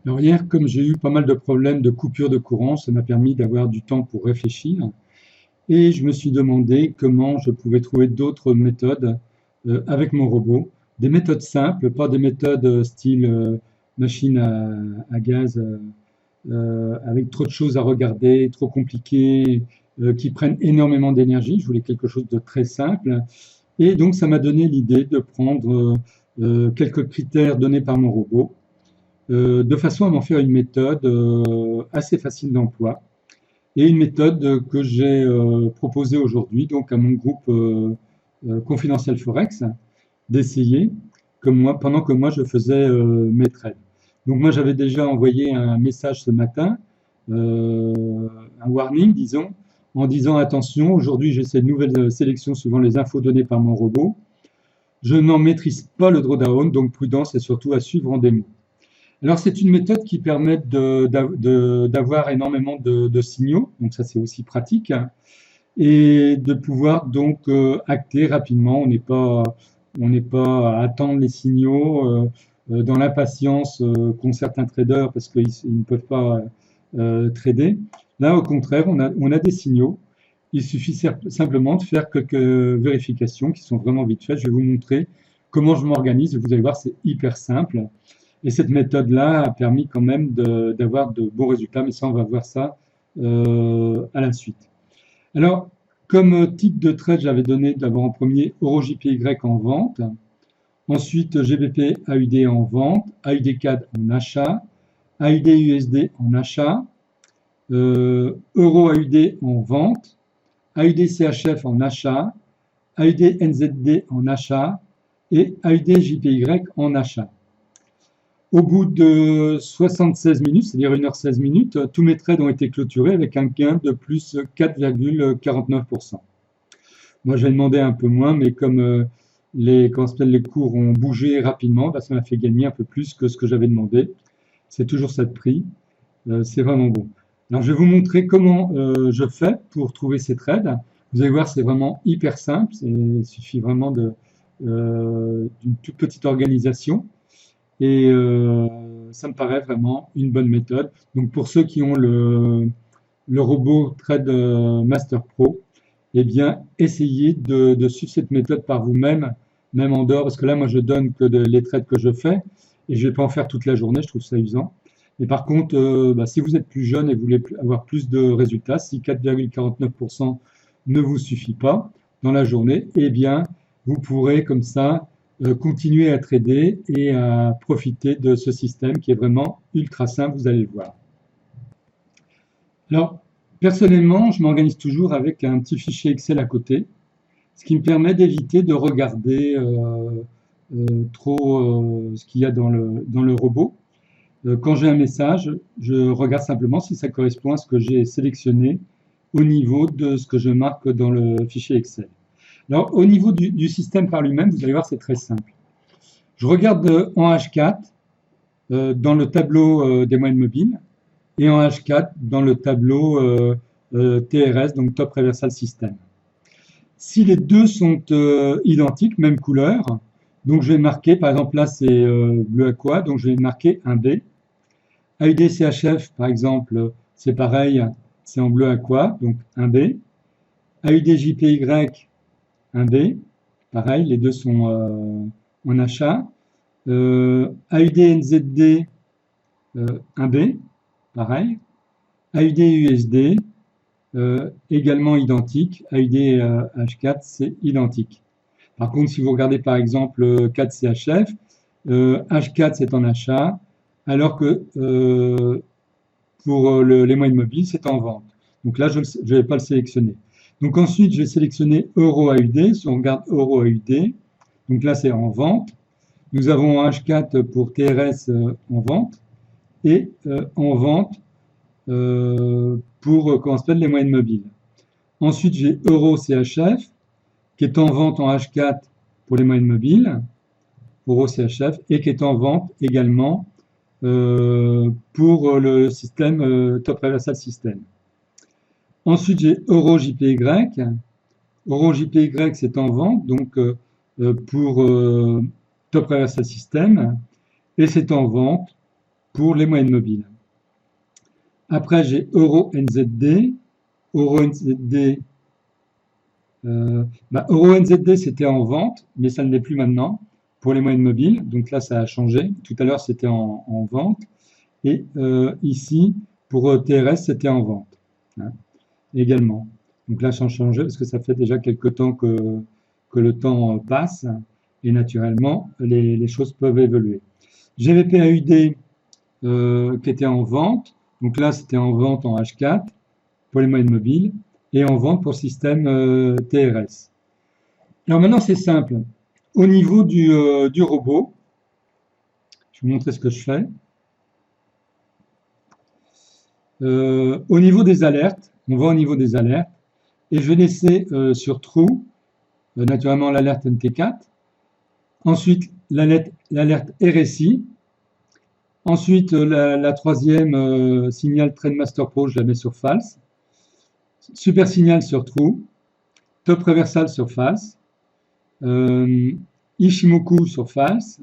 Alors hier, comme j'ai eu pas mal de problèmes de coupure de courant, ça m'a permis d'avoir du temps pour réfléchir et je me suis demandé comment je pouvais trouver d'autres méthodes avec mon robot. Des méthodes simples, pas des méthodes style machine à gaz avec trop de choses à regarder, trop compliquées, qui prennent énormément d'énergie. Je voulais quelque chose de très simple. Et donc ça m'a donné l'idée de prendre quelques critères donnés par mon robot de façon à m'en faire une méthode assez facile d'emploi et une méthode que j'ai proposée aujourd'hui donc à mon groupe confidentiel Forex d'essayer comme moi, pendant que moi je faisais mes trades. Donc moi j'avais déjà envoyé un message ce matin, un warning disons, en disant attention, aujourd'hui j'ai cette nouvelle sélection suivant les infos données par mon robot. Je n'en maîtrise pas le drawdown, donc prudence et surtout à suivre en démo. Alors, c'est une méthode qui permet d'avoir énormément de signaux, donc ça c'est aussi pratique, hein, et de pouvoir donc acter rapidement. On n'est pas à attendre les signaux dans l'impatience qu'ont certains traders parce qu'ils ne peuvent pas trader. Là, au contraire, on a des signaux. Il suffit simplement de faire quelques vérifications qui sont vraiment vite faites. Je vais vous montrer comment je m'organise. Vous allez voir, c'est hyper simple. Et cette méthode-là a permis quand même d'avoir de bons résultats, mais ça, on va voir ça à la suite. Alors, comme type de trade, j'avais donné d'abord en premier EuroJPY en vente, ensuite GBP AUD en vente, AUD CAD en achat, AUD USD en achat, Euro AUD en vente, AUD CHF en achat, AUD NZD en achat et AUD JPY en achat. Au bout de 76 minutes, c'est-à-dire 1h16 minutes, tous mes trades ont été clôturés avec un gain de plus 4,49%. Moi, j'ai demandé un peu moins, mais comme les cours ont bougé rapidement, bah, ça m'a fait gagner un peu plus que ce que j'avais demandé. C'est toujours ça de prix. C'est vraiment bon. Alors, je vais vous montrer comment je fais pour trouver ces trades. Vous allez voir, c'est vraiment hyper simple. Il suffit vraiment d'une toute petite organisation. Et ça me paraît vraiment une bonne méthode. Donc pour ceux qui ont le robot Trade Master Pro, eh bien essayez de suivre cette méthode par vous-même, même en dehors, parce que là moi je donne que les trades que je fais et je ne vais pas en faire toute la journée, je trouve ça usant. Mais par contre, si vous êtes plus jeune et vous voulez avoir plus de résultats, si 4,49% ne vous suffit pas dans la journée, eh bien vous pourrez comme ça continuer à trader et à profiter de ce système qui est vraiment ultra simple, vous allez le voir. Alors, personnellement, je m'organise toujours avec un petit fichier Excel à côté, ce qui me permet d'éviter de regarder trop ce qu'il y a dans le robot. Quand j'ai un message, je regarde simplement si ça correspond à ce que j'ai sélectionné au niveau de ce que je marque dans le fichier Excel. Alors, au niveau du système par lui-même, vous allez voir, c'est très simple. Je regarde en H4 dans le tableau des moyennes mobiles et en H4 dans le tableau TRS, donc Top Reversal System. Si les deux sont identiques, même couleur, donc je vais marquer, par exemple là c'est bleu aqua, donc je vais marquer un B. AUD CHF, par exemple, c'est pareil, c'est en bleu aqua, donc un B. AUD JPY, un B, pareil, les deux sont en achat. AUD NZD, un B, pareil. AUD USD, également identique. AUD H4, c'est identique. Par contre, si vous regardez par exemple 4 CHF, H4 c'est en achat, alors que pour les moyennes mobiles, c'est en vente. Donc là, je ne vais pas le sélectionner. Donc ensuite, je vais sélectionner Euro AUD. Si on regarde Euro AUD, donc là, c'est en vente. Nous avons H4 pour TRS en vente et en vente pour comment s'appelle les moyennes mobiles. Ensuite, j'ai Euro CHF qui est en vente en H4 pour les moyennes mobiles, Euro CHF, et qui est en vente également pour le système Top Reversal System. Ensuite, j'ai Euro JPY. Euro JPY, c'est en vente, donc pour Top Reversal System, et c'est en vente pour les moyennes mobiles. Après, j'ai EURO-NZD. EURO-NZD, EURO-NZD, c'était en vente, mais ça ne l'est plus maintenant pour les moyennes mobiles. Donc là, ça a changé. Tout à l'heure, c'était en vente. Et ici, pour TRS, c'était en vente, hein, également. Donc là, ça a changé parce que ça fait déjà quelques temps que le temps passe et naturellement, les choses peuvent évoluer. GVP AUD qui était en vente. Donc là, c'était en vente en H4 pour les moyennes mobiles et en vente pour le système TRS. Alors maintenant, c'est simple. Au niveau du robot, je vais vous montrer ce que je fais. Au niveau des alertes, on va au niveau des alertes et je vais laisser sur True, naturellement l'alerte MT4, ensuite l'alerte RSI, ensuite la troisième signal TradeMaster Pro, je la mets sur False, super signal sur True, top reversal sur False, Ishimoku sur False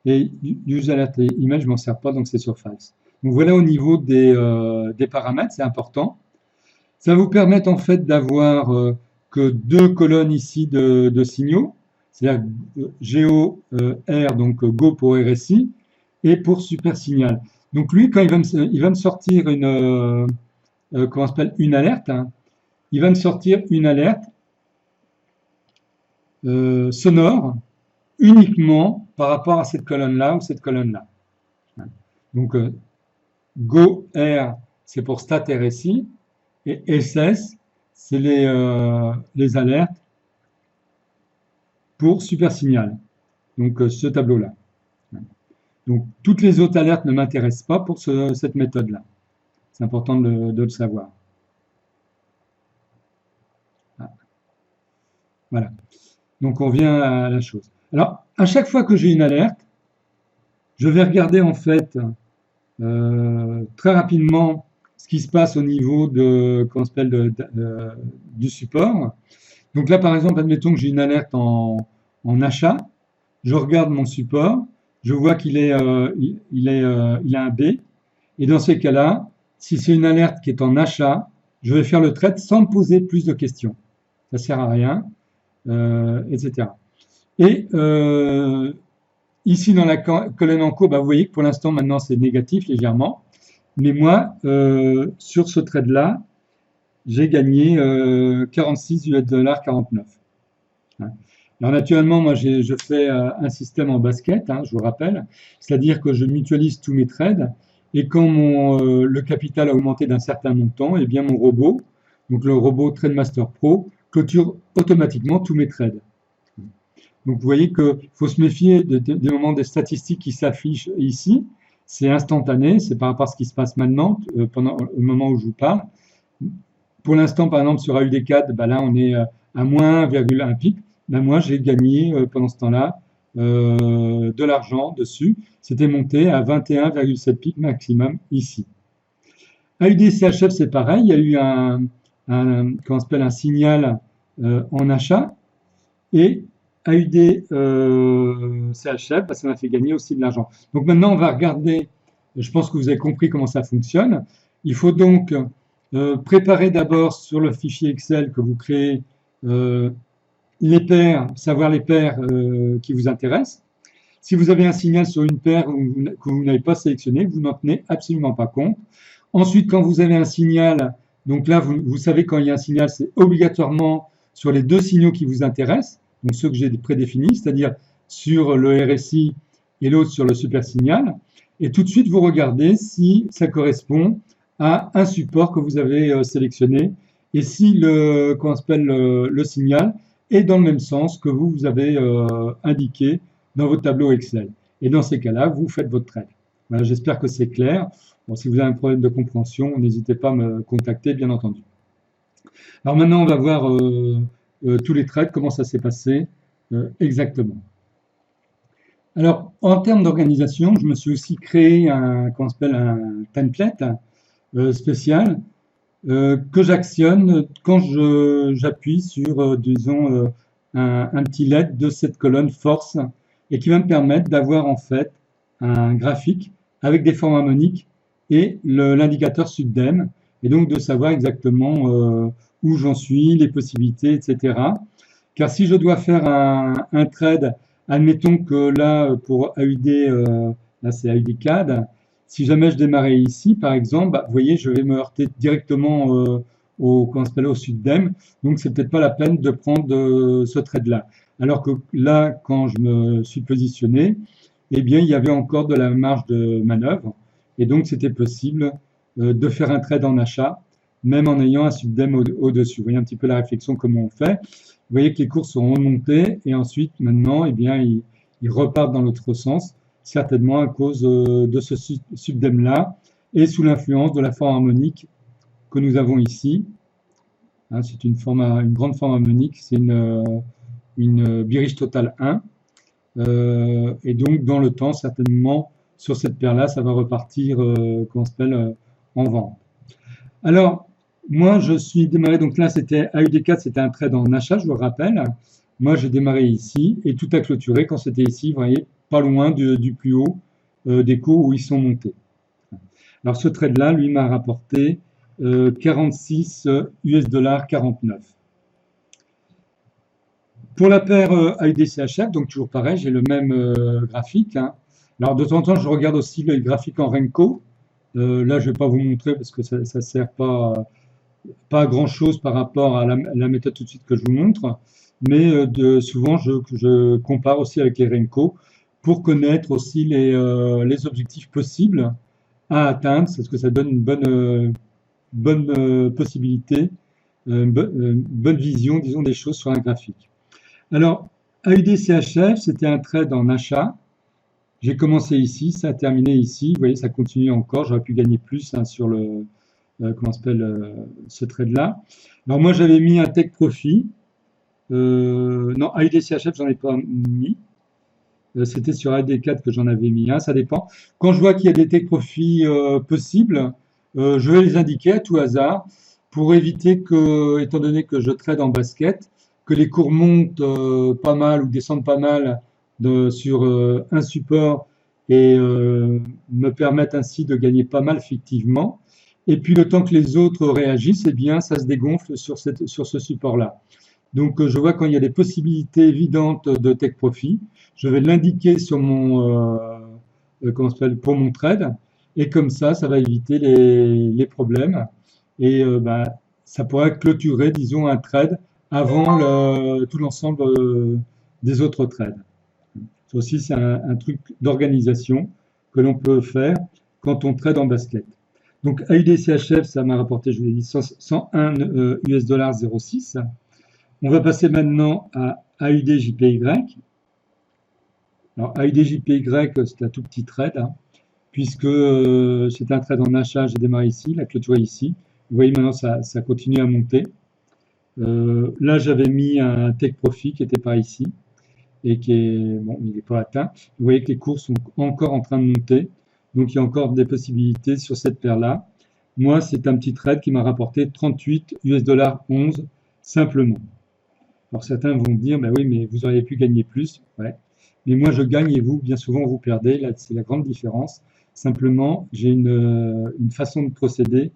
et Use Alert Image, je ne m'en sers pas donc c'est sur False. Donc voilà au niveau des paramètres, c'est important. Ça va vous permettre en fait d'avoir que deux colonnes ici de signaux, c'est-à-dire GO, R, donc Go pour RSI, et pour super signal. Donc lui, quand il va me sortir une, comment on s'appelle, une alerte, hein, il va me sortir une alerte sonore uniquement par rapport à cette colonne-là ou cette colonne-là. Donc Go R, c'est pour stat RSI, et SS, c'est les alertes pour super signal. Donc ce tableau-là. Donc toutes les autres alertes ne m'intéressent pas pour cette méthode-là. C'est important de le savoir. Voilà. Donc on vient à la chose. Alors, à chaque fois que j'ai une alerte, je vais regarder en fait très rapidement ce qui se passe au niveau de, comment s'appelle, du support. Donc là, par exemple, admettons que j'ai une alerte en achat. Je regarde mon support, je vois qu'il est, il a un B. Et dans ces cas-là, si c'est une alerte qui est en achat, je vais faire le trade sans me poser plus de questions. Ça sert à rien, etc. Et ici, dans la colonne en cours, bah, vous voyez que pour l'instant, maintenant, c'est négatif légèrement. Mais moi, sur ce trade-là, j'ai gagné 46 $49. Alors naturellement, moi, je fais un système en basket, hein, je vous rappelle, c'est-à-dire que je mutualise tous mes trades et quand le capital a augmenté d'un certain montant, eh bien mon robot, donc le robot TradeMaster Pro, clôture automatiquement tous mes trades. Donc vous voyez qu'il faut se méfier des moments des statistiques qui s'affichent ici. C'est instantané, c'est par rapport à ce qui se passe maintenant, pendant le moment où je vous parle. Pour l'instant, par exemple, sur AUD4, bah là, on est à moins 1,1 pip. Ben moi, j'ai gagné pendant ce temps-là de l'argent dessus. C'était monté à 21,7 pip maximum ici. AUD-CHF, c'est pareil. Il y a eu comment on s'appelle, un signal en achat. Et AUD-CHF, ça m'a fait gagner aussi de l'argent. Donc maintenant, on va regarder. Je pense que vous avez compris comment ça fonctionne. Il faut donc préparer d'abord sur le fichier Excel que vous créez les paires, savoir les paires qui vous intéressent. Si vous avez un signal sur une paire que vous n'avez pas sélectionné, vous n'en tenez absolument pas compte. Ensuite, quand vous avez un signal, donc là, vous savez quand il y a un signal, c'est obligatoirement sur les deux signaux qui vous intéressent, donc ceux que j'ai prédéfinis, c'est-à-dire sur le RSI et l'autre sur le super signal. Et tout de suite, vous regardez si ça correspond à un support que vous avez sélectionné et si comment s'appelle le signal est dans le même sens que vous avez indiqué dans votre tableau Excel. Et dans ces cas-là, vous faites votre trade. Voilà, j'espère que c'est clair. Bon, si vous avez un problème de compréhension, n'hésitez pas à me contacter, bien entendu. Alors maintenant, on va voir tous les trades, comment ça s'est passé exactement. Alors, en termes d'organisation, je me suis aussi créé un template spécial que j'actionne quand j'appuie sur, disons, un petit LED de cette colonne force et qui va me permettre d'avoir en fait un graphique avec des formes harmoniques et l'indicateur SUBDEM, et donc de savoir exactement où j'en suis, les possibilités, etc. Car si je dois faire un trade, admettons que là, pour AUD, là c'est AUD CAD, si jamais je démarrais ici, par exemple, bah, vous voyez, je vais me heurter directement au SUBDEM, donc c'est peut-être pas la peine de prendre ce trade-là. Alors que là, quand je me suis positionné, eh bien, il y avait encore de la marge de manœuvre, et donc c'était possible de faire un trade en achat, même en ayant un SUBDEM au-dessus. Vous voyez un petit peu la réflexion, comment on fait. Vous voyez que les cours sont remontés, et ensuite, maintenant, eh bien, ils repartent dans l'autre sens, certainement à cause de ce SUBDEM-là, et sous l'influence de la forme harmonique que nous avons ici. Hein, c'est une grande forme harmonique, c'est une Bearish Total 1. Et donc, dans le temps, certainement, sur cette paire-là, ça va repartir, en vente. Alors, moi, je suis démarré, donc là, c'était AUD4, c'était un trade en achat, je vous le rappelle. Moi, j'ai démarré ici, et tout a clôturé quand c'était ici, vous voyez, pas loin du plus haut des cours où ils sont montés. Alors, ce trade-là, lui, m'a rapporté 46 US$ 49. Pour la paire AUD-CHF, donc toujours pareil, j'ai le même graphique. Hein. Alors de temps en temps, je regarde aussi le graphique en Renko. Là, je ne vais pas vous montrer parce que ça ne sert pas à grand-chose par rapport à la méthode tout de suite que je vous montre. Mais souvent, je compare aussi avec les Renko pour connaître aussi les objectifs possibles à atteindre, parce que ça donne une bonne possibilité, bonne vision, disons, des choses sur un graphique. Alors, AUD-CHF, c'était un trade en achat. J'ai commencé ici, ça a terminé ici. Vous voyez, ça continue encore. J'aurais pu gagner plus hein, sur ce trade-là. Alors, moi, j'avais mis un take profit. Non, AUD-CHF, j'en ai pas mis. C'était sur AUD4 que j'en avais mis un, ça dépend. Quand je vois qu'il y a des take profits possibles, je vais les indiquer à tout hasard pour éviter que, étant donné que je trade en basket, que les cours montent pas mal ou descendent pas mal sur un support et me permettent ainsi de gagner pas mal fictivement. Et puis le temps que les autres réagissent, eh bien ça se dégonfle sur ce support-là. Donc je vois quand il y a des possibilités évidentes de take profit, je vais l'indiquer sur pour mon trade, et comme ça va éviter les problèmes. Et ça pourrait clôturer, disons, un trade avant tout l'ensemble des autres trades. Ça aussi, c'est un truc d'organisation que l'on peut faire quand on trade en basket. Donc, AUD-CHF, ça m'a rapporté, je vous l'ai dit, 101 US$ 0,6. On va passer maintenant à AUD-JPY. Alors, AUD-JPY, c'est un tout petit trade, hein, puisque c'est un trade en achat, j'ai démarré ici, la clôture ici. Vous voyez, maintenant, ça continue à monter. Là, j'avais mis un take profit qui était par ici et qui est bon, il n'est pas atteint. Vous voyez que les cours sont encore en train de monter, donc il y a encore des possibilités sur cette paire-là. Moi, c'est un petit trade qui m'a rapporté 38 US$ 11 simplement. Alors certains vont dire, bah oui, mais vous auriez pu gagner plus. Ouais. Mais moi, je gagne et vous, bien souvent, vous perdez. Là, c'est la grande différence. Simplement, j'ai une façon de procéder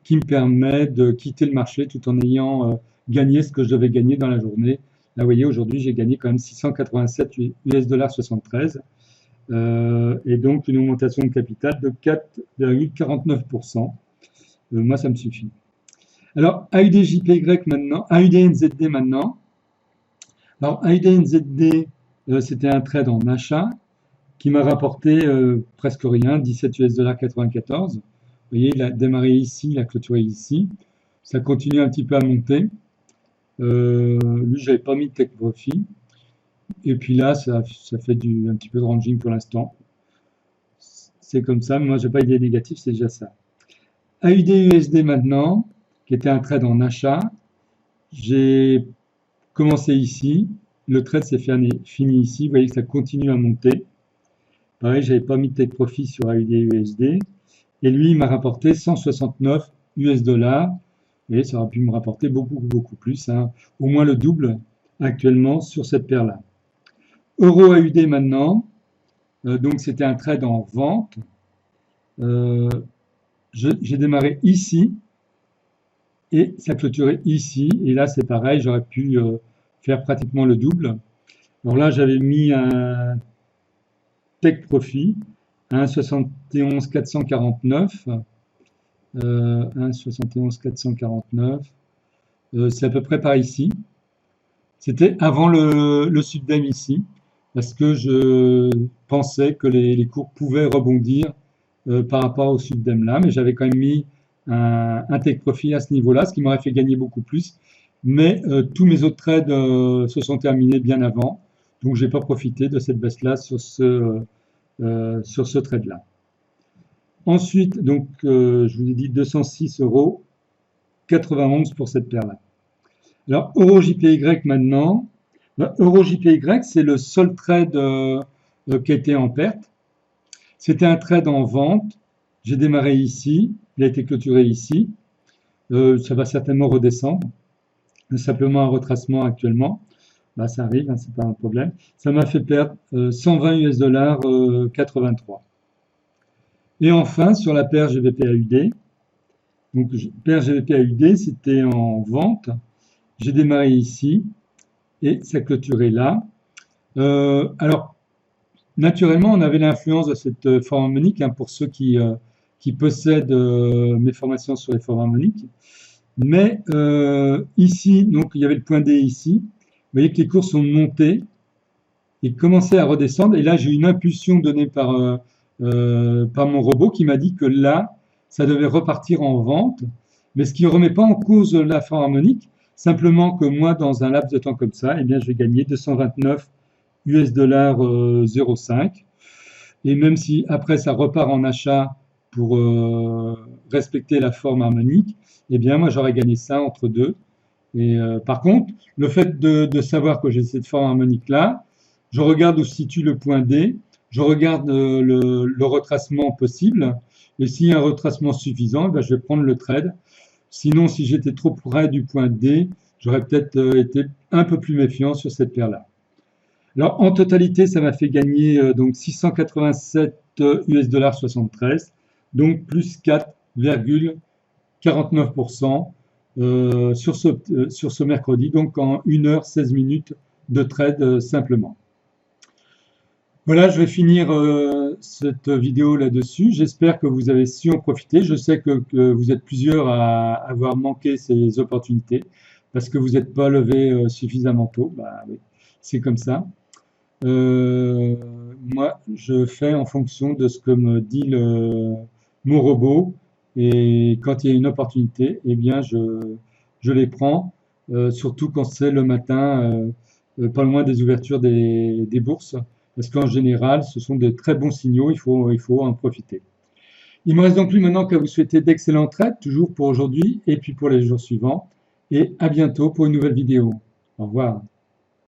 qui me permet de quitter le marché tout en ayant gagné ce que je devais gagner dans la journée. Là, vous voyez, aujourd'hui, j'ai gagné quand même 687 US$ 73 et donc une augmentation de capital de 4,49%. Moi, ça me suffit. Alors, AUD-JPY maintenant, AUD-NZD maintenant. Alors, AUD-NZD, c'était un trade en achat qui m'a rapporté presque rien, 17 US$ 94. Vous voyez, il a démarré ici, il a clôturé ici. Ça continue un petit peu à monter. Lui, je n'avais pas mis de take profit. Et puis là, ça fait un petit peu de ranging pour l'instant. C'est comme ça, mais moi, je n'ai pas idée négative, c'est déjà ça. AUD-USD maintenant, qui était un trade en achat. J'ai commencé ici. Le trade s'est fini ici. Vous voyez que ça continue à monter. Pareil, je n'avais pas mis de take profit sur AUD-USD. Et lui, il m'a rapporté 169 US$. Et ça aurait pu me rapporter beaucoup plus, hein, au moins le double actuellement sur cette paire-là. Euro AUD maintenant, donc c'était un trade en vente. Euh, j'ai démarré ici et ça clôturait ici. Et là, c'est pareil, j'aurais pu faire pratiquement le double. Alors là, j'avais mis un take profit à 1,71 449. 1,71 449. C'est à peu près par ici. C'était avant le subdem ici, parce que je pensais que les cours pouvaient rebondir par rapport au subdem là, mais j'avais quand même mis un take profit à ce niveau-là, ce qui m'aurait fait gagner beaucoup plus. Mais tous mes autres trades se sont terminés bien avant, donc j'ai pas profité de cette baisse-là sur ce trade-là. Ensuite, donc, je vous ai dit 206,91 € pour cette paire-là. Alors, EuroJPY maintenant. EuroJPY, c'est le seul trade qui a été en perte. C'était un trade en vente. J'ai démarré ici. Il a été clôturé ici. Ça va certainement redescendre. Simplement un retracement actuellement. Bah, ça arrive, hein, c'est pas un problème. Ça m'a fait perdre 120 $ 83. Et enfin, sur la paire GBP-AUD. Donc, paire GBP-AUD, c'était en vente. J'ai démarré ici et ça clôturait là. Alors, naturellement, on avait l'influence de cette forme harmonique, hein, pour ceux qui possèdent mes formations sur les formes harmoniques. Mais ici, donc il y avait le point D ici. Vous voyez que les cours sont montés et commençaient à redescendre. Et là, j'ai eu une impulsion donnée par mon robot qui m'a dit que là, ça devait repartir en vente. Mais ce qui ne remet pas en cause la forme harmonique, simplement que moi, dans un laps de temps comme ça, eh bien, je vais gagner 229 US$ 0,5. Et même si après ça repart en achat pour respecter la forme harmonique, eh bien, moi, j'aurais gagné ça entre deux. Et par contre, le fait de savoir que j'ai cette forme harmonique-là, je regarde où se situe le point D, je regarde le retracement possible, et s'il y a un retracement suffisant, eh bien, je vais prendre le trade. Sinon, si j'étais trop près du point D, j'aurais peut-être été un peu plus méfiant sur cette paire-là. Alors, en totalité, ça m'a fait gagner donc 687 US$ 73, donc plus 4,49% sur ce mercredi, donc en 1 h 16 minutes de trade simplement. Voilà, je vais finir cette vidéo là-dessus. J'espère que vous avez su en profiter. Je sais que vous êtes plusieurs à avoir manqué ces opportunités parce que vous n'êtes pas levé suffisamment tôt. Bah, oui, c'est comme ça. Moi, je fais en fonction de ce que me dit mon robot. Et quand il y a une opportunité, eh bien, je les prends, surtout quand c'est le matin, pas loin des ouvertures des bourses. Parce qu'en général, ce sont de très bons signaux, il faut en profiter. Il ne me reste donc plus maintenant qu'à vous souhaiter d'excellentes trades, toujours pour aujourd'hui et puis pour les jours suivants. Et à bientôt pour une nouvelle vidéo. Au revoir.